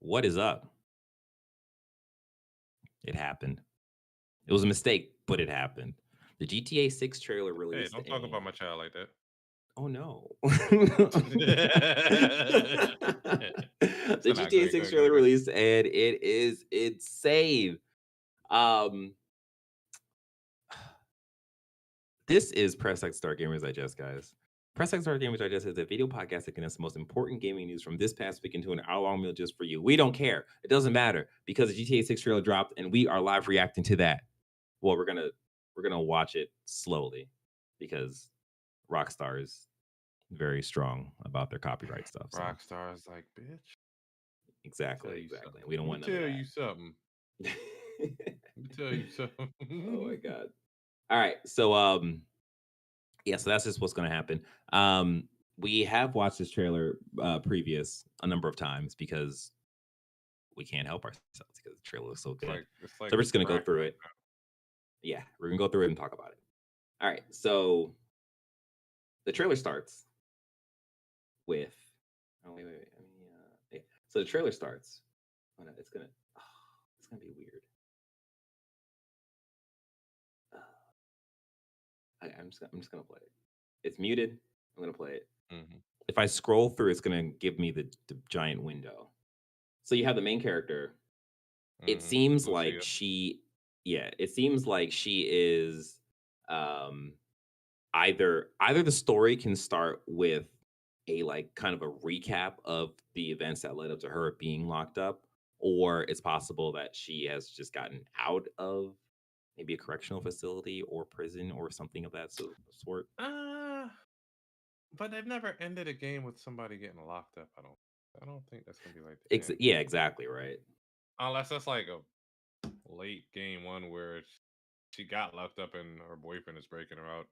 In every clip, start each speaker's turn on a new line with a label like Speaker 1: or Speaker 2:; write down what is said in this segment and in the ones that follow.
Speaker 1: What is up? It happened. It was a mistake, but it happened. The GTA 6 trailer
Speaker 2: Hey,
Speaker 1: released
Speaker 2: don't talk about
Speaker 1: and
Speaker 2: my child like that.
Speaker 1: oh no.
Speaker 2: So
Speaker 1: The
Speaker 2: now, go
Speaker 1: GTA
Speaker 2: ahead, go
Speaker 1: 6
Speaker 2: ahead, go
Speaker 1: trailer
Speaker 2: ahead, go ahead.
Speaker 1: released and it is insane. Um this is Press X Star Gamers Digest, guys. Press X Star Gamers Digest is a video podcast that connects the most important gaming news from this past week into an hour-long meal just for you. We don't care. It doesn't matter because the GTA 6 trailer dropped and we are live reacting to that. Well, we're gonna watch it slowly because Rockstar is very strong about their copyright stuff. So
Speaker 2: Rockstar is like, bitch. Tell
Speaker 1: exactly,
Speaker 2: you
Speaker 1: exactly.
Speaker 2: something.
Speaker 1: We don't
Speaker 2: Let me
Speaker 1: want none of
Speaker 2: tell you
Speaker 1: that.
Speaker 2: something. Let me tell you
Speaker 1: Oh my
Speaker 2: something.
Speaker 1: god. All right. So yeah, so that's just what's gonna happen. We have watched this trailer previous a number of times because we can't help ourselves because the trailer looks so
Speaker 2: it's
Speaker 1: good.
Speaker 2: like it's like
Speaker 1: So we're just gonna go
Speaker 2: crack
Speaker 1: through
Speaker 2: right
Speaker 1: it. Yeah, we're gonna go through it and talk about it. All right. So the trailer starts with oh wait. I mean, yeah. So the trailer starts. Oh, no, oh, it's gonna be weird. Uh, I'm just gonna play it. It's muted. I'm gonna play it.
Speaker 2: now. Hmm.
Speaker 1: If I scroll through, it's gonna give me the giant window. So you have the main character. It
Speaker 2: Hmm.
Speaker 1: seems like
Speaker 2: Lucia.
Speaker 1: yeah, it seems like she is um either the story can start with a like kind of a recap of the events that led up to her being locked up, or it's possible that she has just gotten out of maybe a correctional facility or prison or something of that sort.
Speaker 2: Uh, but they've never ended a game with somebody getting locked up. I don't think that's gonna be like the end.
Speaker 1: Yeah, exactly right.
Speaker 2: Unless that's like a late game one where she got locked up and her boyfriend is breaking her out,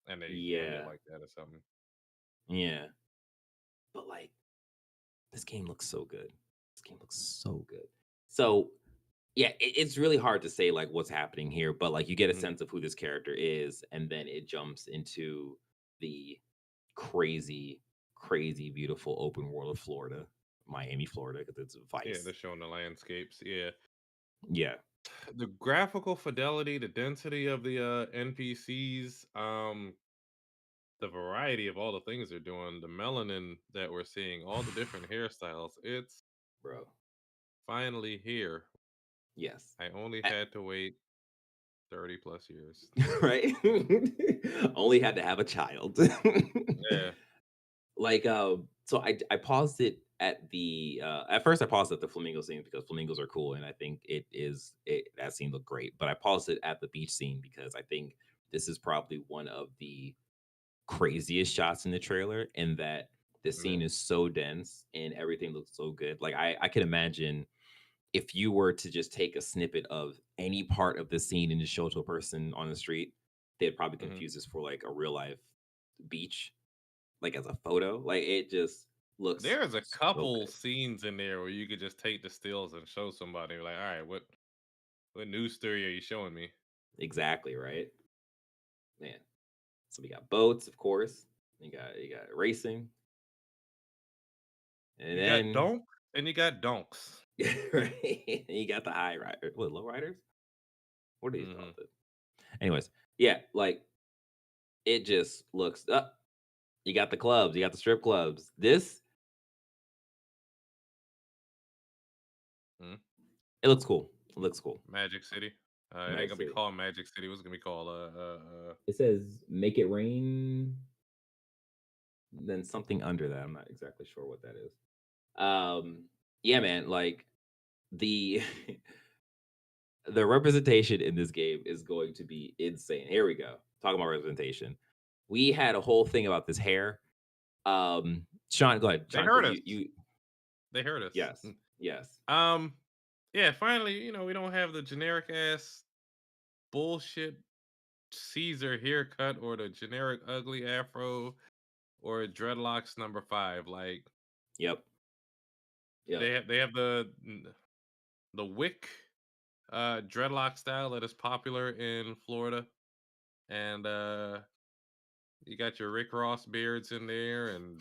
Speaker 2: and they end it
Speaker 1: Yeah,
Speaker 2: like that or something.
Speaker 1: yeah. But like this game looks so good. This game looks so good. So yeah, it's really hard to say like what's happening here, but like you get a
Speaker 2: Mm.
Speaker 1: sense of who this character is, and then it jumps into the crazy, crazy beautiful open world of Florida, Miami, Florida, because it's
Speaker 2: Yeah,
Speaker 1: Vice.
Speaker 2: they're showing the landscapes. Yeah,
Speaker 1: Yeah,
Speaker 2: the graphical fidelity, the density of the NPCs, the variety of all the things they're doing, the melanin that we're seeing, all the different hairstyles. It's
Speaker 1: bro.
Speaker 2: finally here.
Speaker 1: Yes.
Speaker 2: I only
Speaker 1: I-
Speaker 2: had to wait 30 plus years.
Speaker 1: right? Only had to have a child.
Speaker 2: Yeah.
Speaker 1: Like, so I paused it at first I paused at the flamingo scene because flamingos are cool, and I think that scene looked great. But I paused it at the beach scene because I think this is probably one of the craziest shots in the trailer, in that the
Speaker 2: Yeah.
Speaker 1: scene is so dense and everything looks so good. Like I can imagine if you were to just take a snippet of any part of the scene and just show it to a person on the street, they'd probably
Speaker 2: Hmm.
Speaker 1: confuse this for like a real life beach, like as a photo. Like it just looks
Speaker 2: There's a
Speaker 1: so
Speaker 2: couple
Speaker 1: good.
Speaker 2: scenes in there where you could just take the stills and show somebody like, all right, what news story are you showing me?
Speaker 1: Exactly, right? Man. So we got boats, of course. You got racing. And
Speaker 2: You got
Speaker 1: then
Speaker 2: donk and you got donks.
Speaker 1: right? You got the high rider. What, low riders? What are these
Speaker 2: Hmm.
Speaker 1: called? Anyways, yeah, like it just looks up. You got the clubs, you got the strip clubs. This
Speaker 2: Hmm.
Speaker 1: it looks cool. It looks cool.
Speaker 2: Magic City. It ain't
Speaker 1: Magic
Speaker 2: gonna be
Speaker 1: City.
Speaker 2: called Magic City. What's it gonna be called?
Speaker 1: It says make it rain, then something under that. I'm not exactly sure what that is. Yeah, man, like the the representation in this game is going to be insane. Here we go. Talking about representation. We had a whole thing about this hair. Sean, go ahead.
Speaker 2: They
Speaker 1: Sean,
Speaker 2: heard
Speaker 1: because
Speaker 2: us.
Speaker 1: you
Speaker 2: They heard us.
Speaker 1: yes. Yes.
Speaker 2: um, yeah. Finally, we don't have the generic ass bullshit Caesar haircut or the generic ugly afro or dreadlocks number five. Like
Speaker 1: Yep. Yep.
Speaker 2: they have the wick dreadlock style that is popular in Florida, and you got your Rick Ross beards in there, and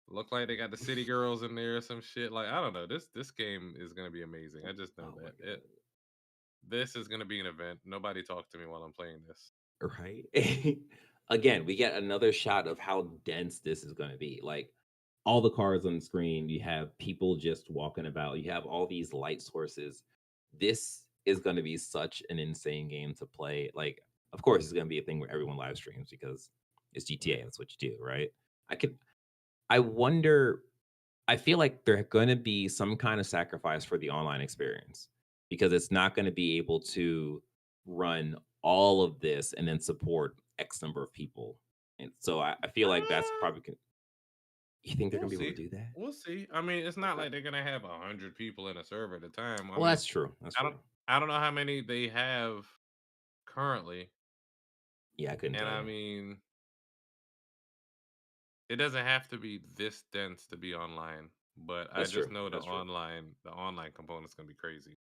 Speaker 2: Look like they got the city girls in there or some shit. Like I don't know. This game is gonna be amazing. I just know
Speaker 1: Oh my
Speaker 2: that
Speaker 1: god.
Speaker 2: this is gonna be an event. Nobody talk to me while I'm playing this.
Speaker 1: Right? Again, we get another shot of how dense this is going to be. Like all the cars on the screen, you have people just walking about, you have all these light sources. This is going to be such an insane game to play. Like, of course, it's going to be a thing where everyone live streams because it's GTA.
Speaker 2: Yeah.
Speaker 1: That's what you do, right? I could, I wonder, I feel like there's going to be some kind of sacrifice for the online experience because it's not going to be able to run all of this and then support X number of people. And so I feel like that's
Speaker 2: Uh,
Speaker 1: probably, you think they're
Speaker 2: we'll
Speaker 1: going to be able
Speaker 2: see.
Speaker 1: to do that?
Speaker 2: We'll see. I mean, it's not
Speaker 1: Okay.
Speaker 2: like they're gonna have 100 people in a server at a time. I
Speaker 1: Well,
Speaker 2: mean,
Speaker 1: that's true. That's
Speaker 2: I don't
Speaker 1: true.
Speaker 2: I don't know how many they have currently.
Speaker 1: Yeah, I couldn't
Speaker 2: And
Speaker 1: tell
Speaker 2: I
Speaker 1: you.
Speaker 2: mean, it doesn't have to be this dense to be online, but I
Speaker 1: That's
Speaker 2: just
Speaker 1: true.
Speaker 2: know
Speaker 1: That's true.
Speaker 2: the online component's gonna be crazy.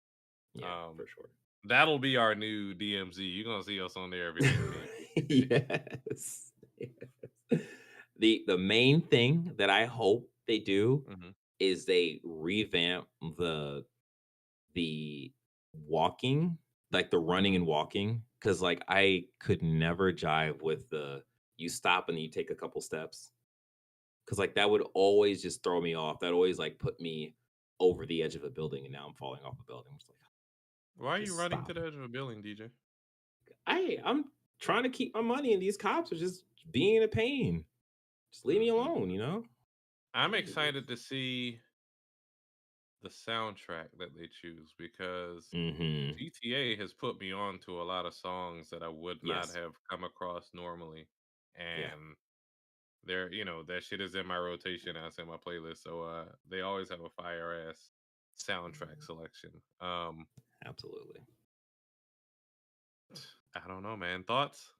Speaker 1: Yeah,
Speaker 2: Um,
Speaker 1: for sure.
Speaker 2: that'll be our new DMZ. You're gonna see us on there every day playing GTA.
Speaker 1: Yes. Yes. The main thing that I hope they do
Speaker 2: Hmm.
Speaker 1: is they revamp the walking, like the running
Speaker 2: Hmm.
Speaker 1: and walking, because like I could never jive with the you stop and you take a couple steps. Cause like that would always just throw me off. That always like put me over the edge of a building and now I'm falling off a building. It's like
Speaker 2: Why are you
Speaker 1: just
Speaker 2: running to
Speaker 1: stop.
Speaker 2: the edge of a building, DJ?
Speaker 1: I'm trying to keep my money and these cops are just being a pain. Just leave me
Speaker 2: Mm-mm.
Speaker 1: alone, you know?
Speaker 2: I'm
Speaker 1: Like,
Speaker 2: excited to see the soundtrack that they choose because
Speaker 1: mm-hmm.
Speaker 2: GTA has put me on to a lot of songs that I would not
Speaker 1: Yes.
Speaker 2: have come across normally.
Speaker 1: Yeah.
Speaker 2: And that shit is in my rotation. It's in my playlist. So they always have a fire ass soundtrack selection.
Speaker 1: Absolutely.
Speaker 2: I don't know, man. Thoughts?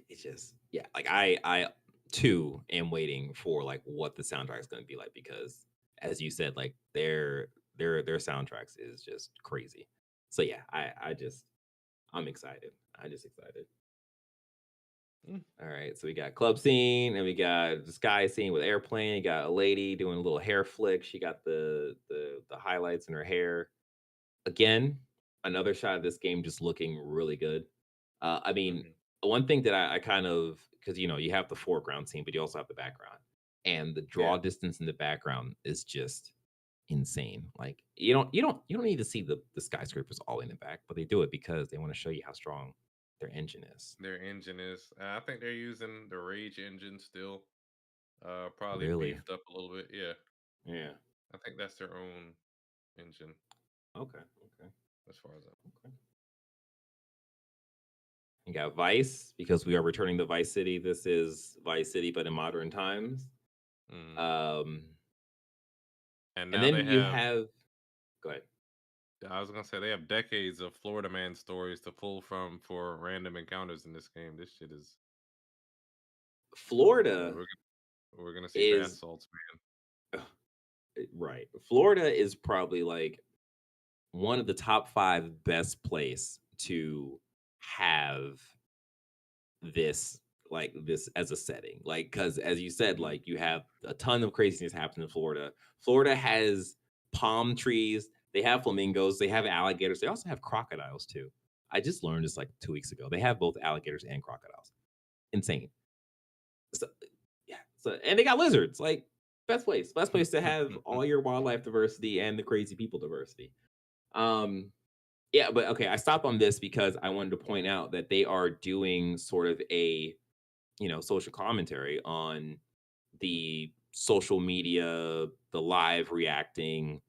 Speaker 1: It's just yeah, like I too am waiting for like what the soundtrack is going to be like because as you said, like their soundtracks is just crazy. So yeah, I'm excited. I just excited.
Speaker 2: Mm,
Speaker 1: All right, so we got club scene and we got the sky scene with airplane. You got a lady doing a little hair flick. She got the highlights in her hair. Again, another shot of this game just looking really good. I mean,
Speaker 2: mhm.
Speaker 1: one thing that I kind of because you have the foreground scene, but you also have the background, and the
Speaker 2: Yeah,
Speaker 1: draw distance in the background is just insane. Like you don't need to see the skyscrapers all in the back, but they do it because they want to show you how strong their engine is.
Speaker 2: their engine is. I think they're using the Rage engine still. Probably
Speaker 1: Really?
Speaker 2: beefed up a little bit. Yeah,
Speaker 1: Yeah.
Speaker 2: I think that's their own engine,
Speaker 1: Okay. Okay.
Speaker 2: as far as I.
Speaker 1: Okay. You got Vice because we are returning to Vice City. This is Vice City, but in modern times.
Speaker 2: Mm.
Speaker 1: Um,
Speaker 2: And
Speaker 1: and
Speaker 2: now
Speaker 1: then
Speaker 2: they
Speaker 1: you
Speaker 2: have.
Speaker 1: have go ahead.
Speaker 2: I was gonna say they have decades of Florida man stories to pull from for random encounters in this game. This shit is.
Speaker 1: Florida
Speaker 2: We're gonna see bath
Speaker 1: is
Speaker 2: salts, man.
Speaker 1: right. Florida is probably like one of the top 5 best place to have this as a setting. Like, because as you said,
Speaker 2: Mm,
Speaker 1: like you have a ton of craziness happening in Florida. Florida has palm trees, they have flamingos, they have alligators, they also have crocodiles too. I just learned this like 2 weeks ago. They have both alligators and crocodiles. Insane. So, yeah. So and they got lizards. Like best place to have all your wildlife diversity and the crazy people diversity. Um, yeah, but okay, I stopped on this because I wanted to point out that they are doing sort of a social commentary on the social media, the live reacting.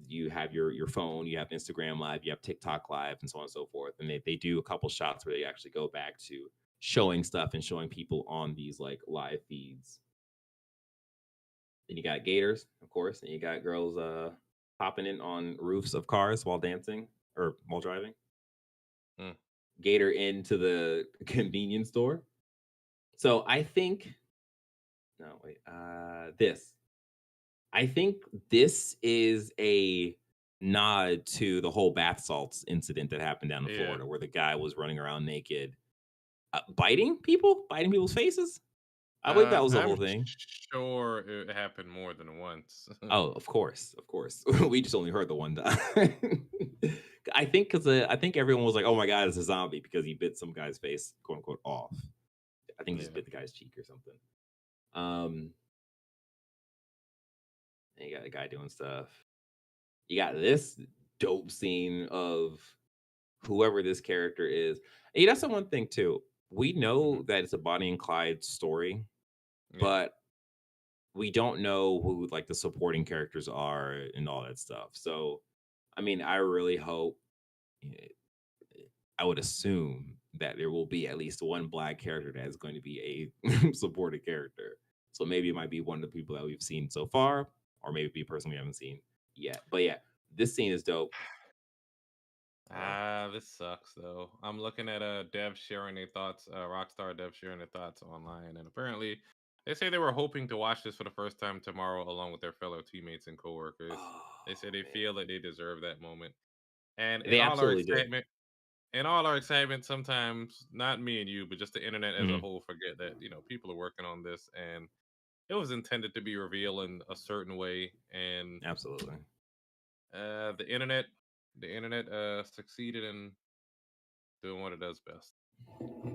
Speaker 1: You have your phone, you have Instagram live, you have TikTok live, and so on and so forth. And they do a couple shots where they actually go back to showing stuff and showing people on these like live feeds. Then you got gators, of course, and you got girls popping in on roofs of cars while dancing or while driving.
Speaker 2: mm.
Speaker 1: Gator into the convenience store. So I think no wait, this. I think this is a nod to the whole bath salts incident that happened down in
Speaker 2: Yeah,
Speaker 1: Florida where the guy was running around naked, biting people's faces. I believe that was the
Speaker 2: I'm
Speaker 1: whole thing.
Speaker 2: sure it happened more than once.
Speaker 1: Oh, of course, of course. We just only heard the one time. I think because I think everyone was like, "Oh my god, it's a zombie," because he bit some guy's face, quote unquote, off. I think he just
Speaker 2: Yeah.
Speaker 1: bit the guy's cheek or something. Um, and you got a guy doing stuff. You got this dope scene of whoever this character is. And that's the one thing too. We
Speaker 2: Hmm.
Speaker 1: know that it's a Bonnie and Clyde story,
Speaker 2: Yeah.
Speaker 1: but we don't know who like the supporting characters are and all that stuff. So, I mean, I really hope. eh, I would assume that there will be at least one black character that is going to be a supported character. So maybe it might be one of the people that we've seen so far, or maybe be a person we haven't seen yet. But yeah, this scene is dope. So
Speaker 2: This sucks though. I'm looking at devs sharing their thoughts, Rockstar devs sharing their thoughts online, and apparently they say they were hoping to watch this for the first time tomorrow along with their fellow teammates and coworkers. They say
Speaker 1: oh
Speaker 2: they feel
Speaker 1: man.
Speaker 2: that they deserve that moment. And
Speaker 1: They absolutely do.
Speaker 2: in all our excitement, sometimes not me and you, but just the internet as a
Speaker 1: Mhm.
Speaker 2: whole forget that, people are working on this and it was intended to be revealed in a certain way. And
Speaker 1: Absolutely.
Speaker 2: uh the internet the internet succeeded in doing what it does best.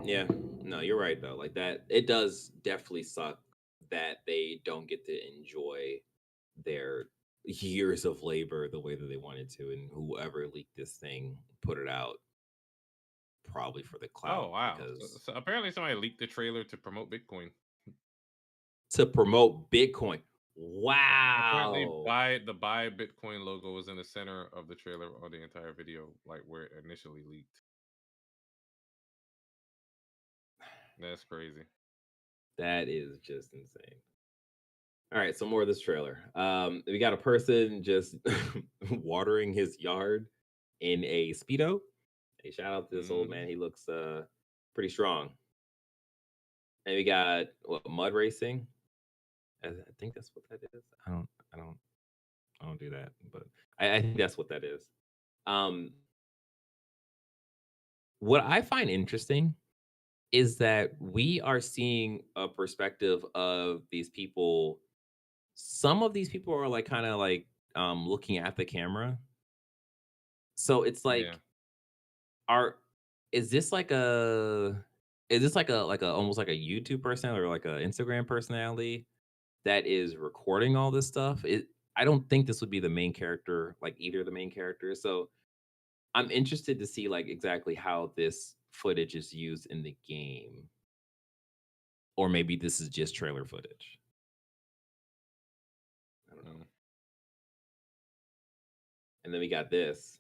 Speaker 1: Yeah. No, you're right though. Like that it does definitely suck that they don't get to enjoy their years of labor the way that they wanted to, and whoever leaked this thing put it out probably for the
Speaker 2: Oh
Speaker 1: clout
Speaker 2: wow. So,
Speaker 1: because
Speaker 2: so apparently somebody leaked the trailer to promote Bitcoin.
Speaker 1: to promote Bitcoin.
Speaker 2: Apparently
Speaker 1: Wow.
Speaker 2: buy Bitcoin logo was in the center of the trailer or the entire video, like where it initially leaked. That's crazy.
Speaker 1: That is just insane. All right, so more of this trailer. We got a person just watering his yard in a speedo. Hey, shout out to this old man.
Speaker 2: Mm.
Speaker 1: He looks pretty strong. And we got what mud racing. I think that's what that is. I don't. I don't do that, but I think that's what that is. Um, what I find interesting is that we are seeing a perspective of these people. Some of these people are like kind of like looking at the camera. So it's
Speaker 2: Yeah.
Speaker 1: like, are is this like a like a almost like a YouTube person or like a Instagram personality that is recording all this stuff? I don't think this would be the main character, like either of the main characters. So I'm interested to see like exactly how this footage is used in the game, or maybe this is just trailer footage. I don't know.
Speaker 2: Mm.
Speaker 1: And then we got this.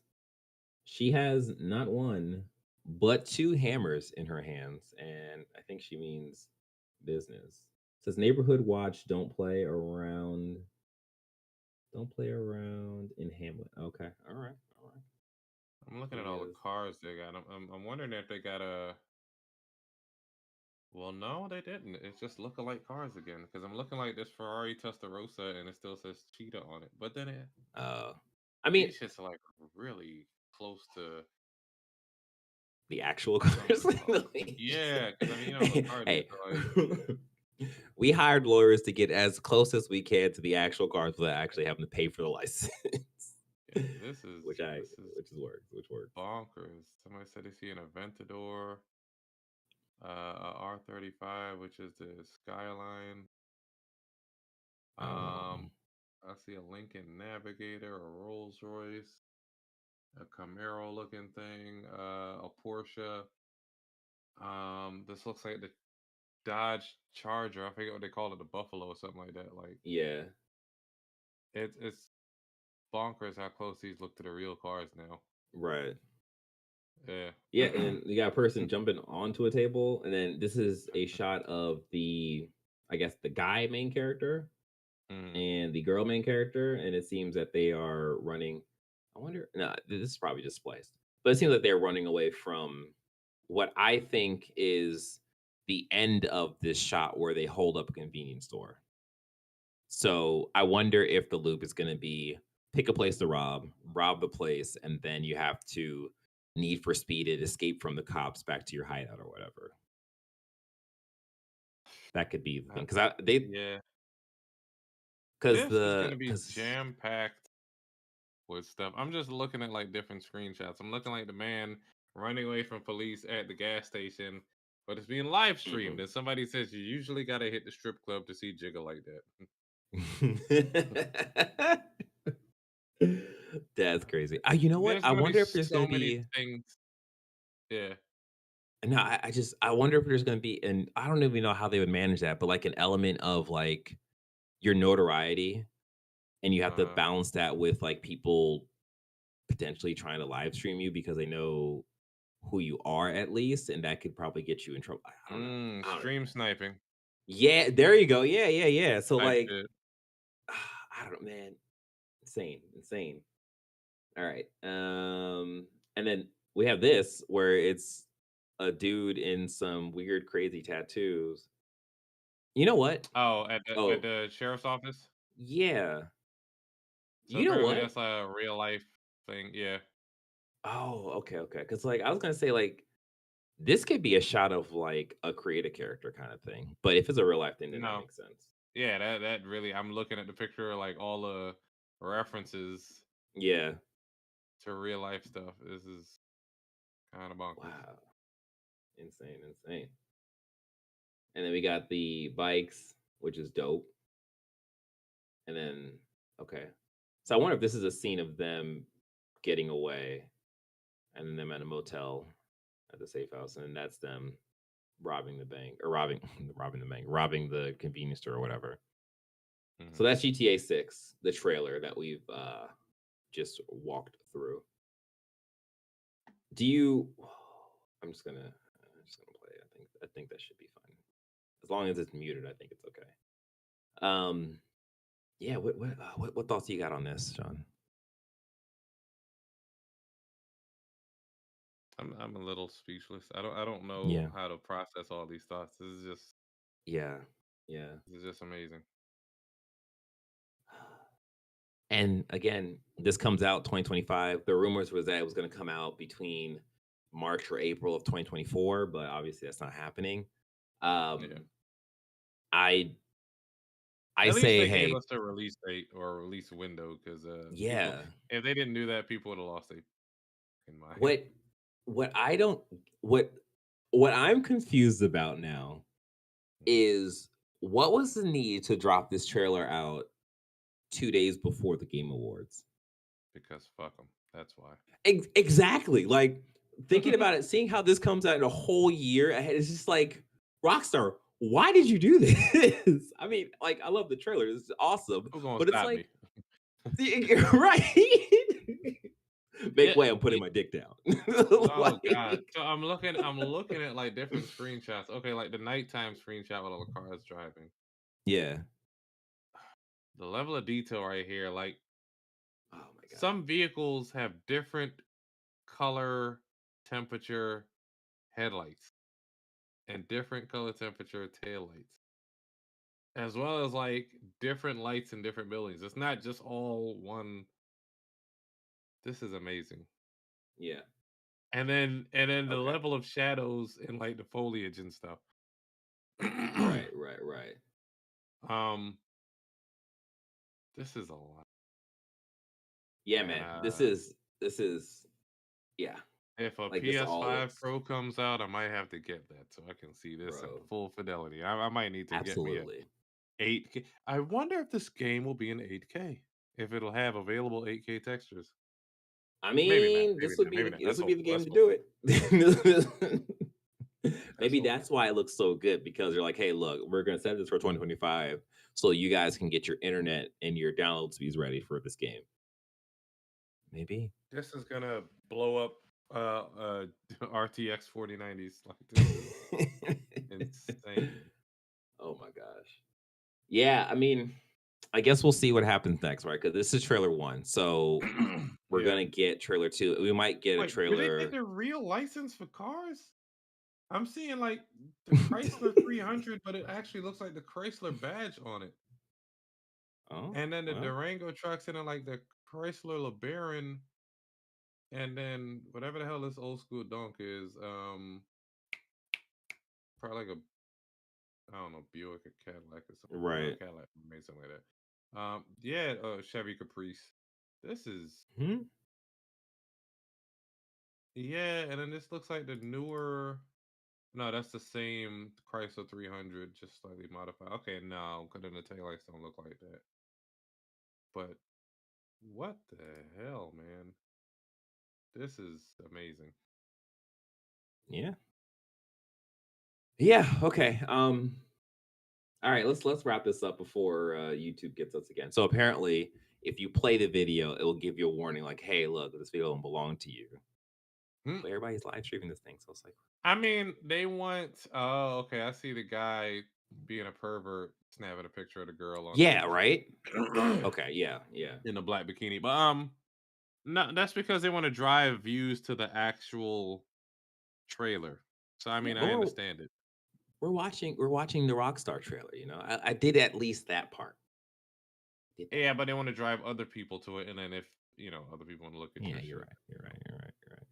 Speaker 1: She has not one, but two hammers in her hands, and I think she means business. It says neighborhood watch, don't play around in Hamlet. Okay, all right.
Speaker 2: I'm looking at
Speaker 1: He
Speaker 2: all the
Speaker 1: is.
Speaker 2: cars they got. I'm wondering if they got a. Well, no, they didn't. It's just look-alike cars again. Because I'm looking like this Ferrari Testarossa, and it still says Cheetah on it. But then
Speaker 1: Uh, I mean,
Speaker 2: these shits are like really close to
Speaker 1: the actual
Speaker 2: some of
Speaker 1: cars.
Speaker 2: the cars. Yeah, because I mean, the car
Speaker 1: Hey,
Speaker 2: dudes are like,
Speaker 1: we hired lawyers to get as close as we can to the actual cars without actually having to pay for the license,
Speaker 2: yeah, this is
Speaker 1: which
Speaker 2: this is
Speaker 1: which works.
Speaker 2: bonkers. Somebody said they see an Aventador, a R35, which is the Skyline. Um,
Speaker 1: Um,
Speaker 2: I see a Lincoln Navigator, a Rolls Royce, a Camaro looking thing, a Porsche. This looks like the Dodge Charger. I forget what they call it, the Buffalo or something like that. Like
Speaker 1: yeah,
Speaker 2: it's bonkers how close these look to the real cars now.
Speaker 1: right.
Speaker 2: Yeah.
Speaker 1: Yeah, and then you got a person jumping onto a table, and then this is a shot of I guess, the guy main character
Speaker 2: Mm.
Speaker 1: and the girl main character, and it seems that they are running. I wonder. No, this is probably just spliced, but it seems like they're running away from what I think is the end of this shot where they hold up a convenience store. So I wonder if the loop is going to be pick a place to rob the place, and then you have to need for speed and escape from the cops back to your hideout or whatever. That could be the
Speaker 2: Uh,
Speaker 1: thing because they
Speaker 2: yeah,
Speaker 1: because
Speaker 2: this is
Speaker 1: the
Speaker 2: gonna be
Speaker 1: because
Speaker 2: jam packed with stuff. I'm just looking at like different screenshots. I'm looking like the man running away from police at the gas station, but it's being live streamed. And somebody says you usually gotta hit the strip club to see Jigga like that.
Speaker 1: that's crazy. You know what?
Speaker 2: There's
Speaker 1: I
Speaker 2: gonna be
Speaker 1: wonder if there's gonna
Speaker 2: so many
Speaker 1: be
Speaker 2: things. Yeah.
Speaker 1: no. I wonder if there's gonna be, and I don't even know how they would manage that, but like an element of like your notoriety, and you have to
Speaker 2: Uh-huh.
Speaker 1: balance that with like people potentially trying to live stream you because they know who you are at least, and that could probably get you in trouble. I don't know. I don't know.
Speaker 2: Stream sniping
Speaker 1: Yeah, there you go. Yeah, yeah, yeah. So
Speaker 2: type
Speaker 1: like,
Speaker 2: shit.
Speaker 1: I don't know, man. Insane, insane. All right. And then we have this where it's a dude in some weird, crazy tattoos. You know what?
Speaker 2: Oh, at
Speaker 1: Oh,
Speaker 2: the sheriff's office.
Speaker 1: yeah.
Speaker 2: So
Speaker 1: You know
Speaker 2: apparently
Speaker 1: what?
Speaker 2: that's a real life thing. Yeah.
Speaker 1: Oh, okay, okay. Because like I was gonna say, like this could be a shot of like a creative character kind of thing. But if it's a real life thing, then that
Speaker 2: No.
Speaker 1: makes sense.
Speaker 2: Yeah, that really I'm looking at the picture, like all the references
Speaker 1: Yeah.
Speaker 2: to real life stuff. This is kind of bonkers.
Speaker 1: Wow. Insane, insane. And then we got the bikes, which is dope. And then okay. So I wonder if this is a scene of them getting away and then them at a motel at the safe house, and that's them robbing the bank or robbing robbing the bank, robbing the convenience store or whatever. So
Speaker 2: Hmm.
Speaker 1: that's GTA 6, the trailer that we've just walked through. Do you I'm just gonna play. I think that should be fine. As long as it's muted, I think it's okay. Um yeah, what thoughts you got on this, John?
Speaker 2: I'm a little speechless. I don't know
Speaker 1: Yeah.
Speaker 2: how to process all these thoughts.
Speaker 1: Yeah. Yeah.
Speaker 2: This is just amazing.
Speaker 1: And again, this comes out 2025. The rumors was that it was going to come out between March or April of 2024, but obviously that's not happening.
Speaker 2: Yeah.
Speaker 1: Um, I I
Speaker 2: At least
Speaker 1: say,
Speaker 2: they gave
Speaker 1: hey,
Speaker 2: us a release date or a release window because people,
Speaker 1: yeah.
Speaker 2: if they didn't do that, people would have lost their in mind.
Speaker 1: What what I don't what what I'm confused about now is what was the need to drop this trailer out 2 days before the Game Awards?
Speaker 2: Because fuck them. That's why.
Speaker 1: Exactly. Like thinking about it, seeing how this comes out in a whole year ahead, it's just like Rockstar. Why did you do this? I mean, like I love the trailer; it's awesome,
Speaker 2: Who gonna
Speaker 1: but it's
Speaker 2: stop me?
Speaker 1: like, right? Make
Speaker 2: Yeah.
Speaker 1: way! I'm putting my dick down.
Speaker 2: Oh god.
Speaker 1: Like,
Speaker 2: So I'm looking at like different screenshots. Okay, like the nighttime screenshot with all the cars driving.
Speaker 1: yeah.
Speaker 2: The level of detail right here, like
Speaker 1: Oh my god.
Speaker 2: some vehicles have different color, temperature headlights and different color temperature taillights, as well as like different lights in different buildings. It's not just all one. This is amazing.
Speaker 1: Yeah.
Speaker 2: And then the
Speaker 1: Okay.
Speaker 2: level of shadows and like the foliage and stuff.
Speaker 1: Right. Right. Right.
Speaker 2: um, this is a lot.
Speaker 1: Yeah,
Speaker 2: And
Speaker 1: man. This is yeah.
Speaker 2: if a
Speaker 1: Like this all
Speaker 2: PS5
Speaker 1: looks,
Speaker 2: Pro comes out, I might have to get that so I can see this in
Speaker 1: bro.
Speaker 2: full fidelity. I might need to get me a
Speaker 1: Absolutely.
Speaker 2: 8K. I wonder if this game will be in 8K. If it'll have available 8K textures.
Speaker 1: I
Speaker 2: Maybe not.
Speaker 1: mean,
Speaker 2: Maybe
Speaker 1: this would
Speaker 2: not.
Speaker 1: be
Speaker 2: Maybe
Speaker 1: the
Speaker 2: not.
Speaker 1: this
Speaker 2: Let's
Speaker 1: would be
Speaker 2: hope.
Speaker 1: the game
Speaker 2: Let's
Speaker 1: to
Speaker 2: hope.
Speaker 1: do it.
Speaker 2: Let's
Speaker 1: Maybe
Speaker 2: hope.
Speaker 1: that's why it looks so good because they're like, hey, look, we're gonna set this for 2025 so you guys can get your internet and your download speeds ready for this game. Maybe.
Speaker 2: This is gonna blow up RTX 4090s. Like this is insane.
Speaker 1: Oh my gosh. Yeah, I mean, I guess we'll see what happens next, right? Because this is trailer one, so we're
Speaker 2: Yeah.
Speaker 1: gonna get trailer two. We might get a
Speaker 2: Wait, do they get
Speaker 1: trailer.
Speaker 2: the real license for cars? I'm seeing like the Chrysler 300, but it actually looks like the Chrysler badge on it.
Speaker 1: Oh
Speaker 2: And then the
Speaker 1: well,
Speaker 2: Durango trucks and then like the Chrysler LeBaron, and then whatever the hell this old school donk is, probably like I don't know, Buick or Cadillac or something. No,
Speaker 1: Right.
Speaker 2: Cadillac made something like that. Yeah, Chevy Caprice. This is
Speaker 1: Hmm?
Speaker 2: yeah, and then this looks like the newer. No, that's the same Chrysler 300, just slightly modified. Okay, no, because then the taillights don't look like that. But what the hell, man? This is amazing.
Speaker 1: Yeah. Yeah. Okay. All right. Let's wrap this up before YouTube gets us again. So apparently, if you play the video, it will give you a warning like, "Hey, look, this video don't belong to you."
Speaker 2: Hmm.
Speaker 1: But everybody's live streaming this thing, so it's like,
Speaker 2: I mean, they want. Oh, okay. I see the guy being a pervert, snapping a picture of the girl on
Speaker 1: yeah,
Speaker 2: stage
Speaker 1: right. Okay. Yeah. Yeah.
Speaker 2: in a black bikini. But no, that's because they want to drive views to the actual trailer. So I
Speaker 1: Yeah.
Speaker 2: mean,
Speaker 1: But
Speaker 2: I understand it.
Speaker 1: we're watching the Rockstar trailer. I did at least that part. Did that.
Speaker 2: Yeah, but they want to drive other people to it, and then if other people want to look at
Speaker 1: Yeah,
Speaker 2: your
Speaker 1: you're
Speaker 2: shit.
Speaker 1: right. You're right. You're right. You're right.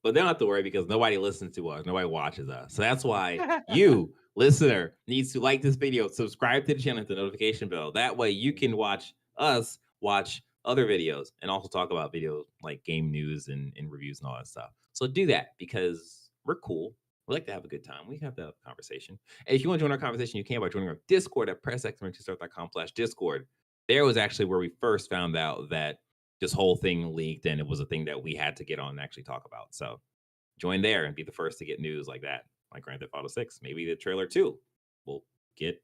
Speaker 1: But they don't have to worry because nobody listens to us. Nobody watches us. So that's why you, listener, needs to like this video, subscribe to the channel, hit the notification bell. That way you can watch us watch other videos and also talk about videos like game news and reviews and all that stuff. So do that because we're cool. We like to have a good time. We have to have a conversation. And if you want to join our conversation, you can by joining our Discord at pressxmentorstart.com/Discord. There was actually where we first found out that this whole thing leaked and it was a thing that we had to get on and actually talk about. So join there and be the first to get news like that, like Grand Theft Auto 6. Maybe the trailer too. We'll get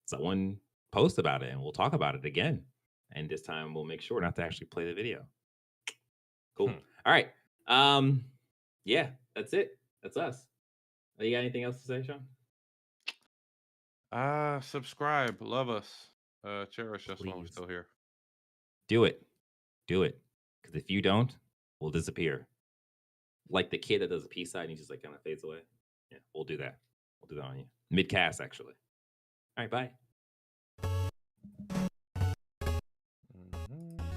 Speaker 1: someone post about it and we'll talk about it again. And this time we'll make sure not to actually play the video. Cool.
Speaker 2: Hmm.
Speaker 1: All right. Um, yeah, that's it. That's us. You got anything else to say, Sean?
Speaker 2: Subscribe, love us, cherish us while we're
Speaker 1: Please
Speaker 2: still here.
Speaker 1: do it. Do it. Because if you don't, we'll disappear. Like the kid that does a peace sign, he just like kind of fades away. Yeah, we'll do that. We'll do that on you. Mid cast, actually. All right, bye.
Speaker 2: Mhm.